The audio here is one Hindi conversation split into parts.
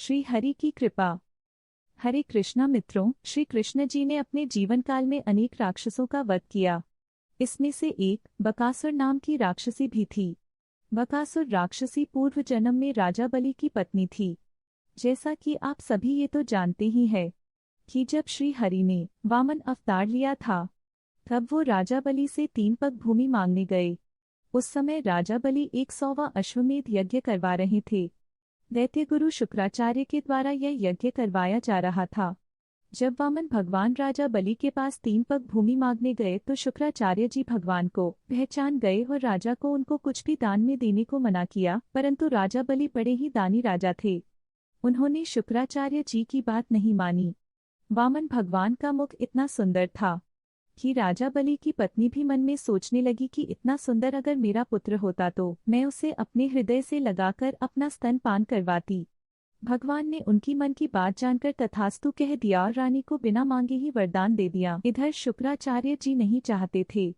श्री हरि की कृपा। हरे कृष्णा मित्रों, श्री कृष्ण जी ने अपने जीवन काल में अनेक राक्षसों का वध किया। इसमें से एक बकासुर नाम की राक्षसी भी थी। बकासुर राक्षसी पूर्व जन्म में राजा बलि की पत्नी थी। जैसा कि आप सभी ये तो जानते ही हैं कि जब श्री हरि ने वामन अवतार लिया था, तब वो राजा बलि से 3 पग भूमि मांगने गए। उस समय राजा बलि 100वां अश्वमेध यज्ञ करवा रहे थे। दैत्य गुरु शुक्राचार्य के द्वारा यह यज्ञ करवाया जा रहा था। जब वामन भगवान राजा बलि के पास 3 पग भूमि मांगने गए तो शुक्राचार्य जी भगवान को पहचान गए और राजा को उनको कुछ भी दान में देने को मना किया, परंतु राजा बलि बड़े ही दानी राजा थे। उन्होंने शुक्राचार्य जी की बात नहीं मानी। वामन भगवान का मुख इतना सुंदर था कि राजा बलि की पत्नी भी मन में सोचने लगी कि इतना सुंदर अगर मेरा पुत्र होता तो मैं उसे अपने हृदय से लगाकर अपना स्तनपान करवाती। भगवान ने उनकी मन की बात जानकर तथास्तु कह दिया और रानी को बिना मांगे ही वरदान दे दिया। इधर शुक्राचार्य जी नहीं चाहते थे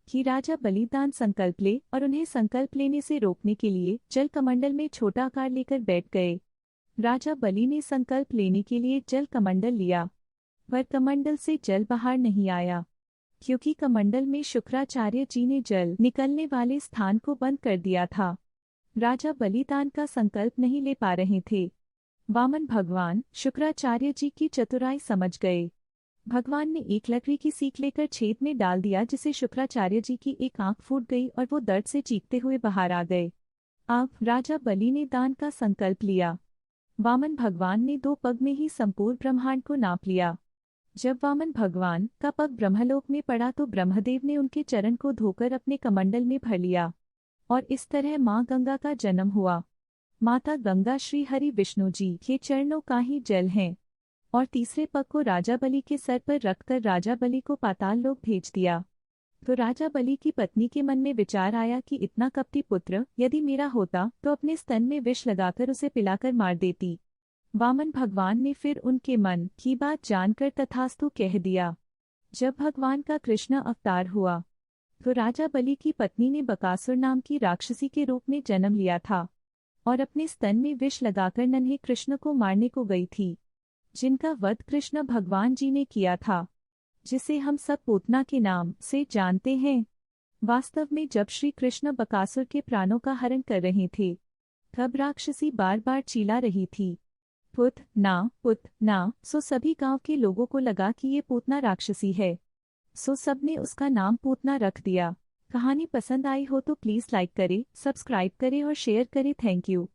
कि राजा बलिदान संकल्प ले और उन्हें संकल्प लेने से रोकने के लिए जल कमंडल में छोटा आकार लेकर बैठ गए। राजा बलि ने संकल्प लेने के लिए जल कमंडल लिया, पर कमंडल से जल बाहर नहीं आया, क्योंकि कमंडल में शुक्राचार्य जी ने जल निकलने वाले स्थान को बंद कर दिया था। राजा बलिदान का संकल्प नहीं ले पा रहे थे। वामन भगवान शुक्राचार्य जी की चतुराई समझ गए। भगवान ने एक लकड़ी की सीख लेकर छेद में डाल दिया, जिसे शुक्राचार्य जी की एक आंख फूट गई और वो दर्द से चीखते हुए बाहर आ गए। अब राजा बलि ने दान का संकल्प लिया। वामन भगवान ने 2 पग में ही संपूर्ण ब्रह्मांड को नाप लिया। जब वामन भगवान का पग ब्रह्मलोक में पड़ा तो ब्रह्मदेव ने उनके चरण को धोकर अपने कमंडल में भर लिया और इस तरह माँ गंगा का जन्म हुआ। माता गंगा श्री हरि विष्णु जी के चरणों का ही जल हैं। और तीसरे पग को राजा बलि के सर पर रखकर राजा बलि को पाताल लोक भेज दिया। तो राजा बलि की पत्नी के मन में विचार आया कि इतना कपटी पुत्र यदि मेरा होता तो अपने स्तन में विष लगाकर उसे पिलाकर मार देती। वामन भगवान ने फिर उनके मन की बात जानकर तथास्तु कह दिया। जब भगवान का कृष्ण अवतार हुआ तो राजा बलि की पत्नी ने बकासुर नाम की राक्षसी के रूप में जन्म लिया था और अपने स्तन में विष लगाकर नन्हे कृष्ण को मारने को गई थी, जिनका वध कृष्ण भगवान जी ने किया था, जिसे हम सब पूतना के नाम से जानते हैं। वास्तव में जब श्री कृष्ण बकासुर के प्राणों का हरण कर रहे थे, तब राक्षसी बार बार चिल्ला रही थी, पुत ना। सो सभी गांव के लोगों को लगा कि ये पूतना राक्षसी है, सो सबने उसका नाम पूतना रख दिया। कहानी पसंद आई हो तो प्लीज़ लाइक करें, सब्सक्राइब करें और शेयर करें। Thank you.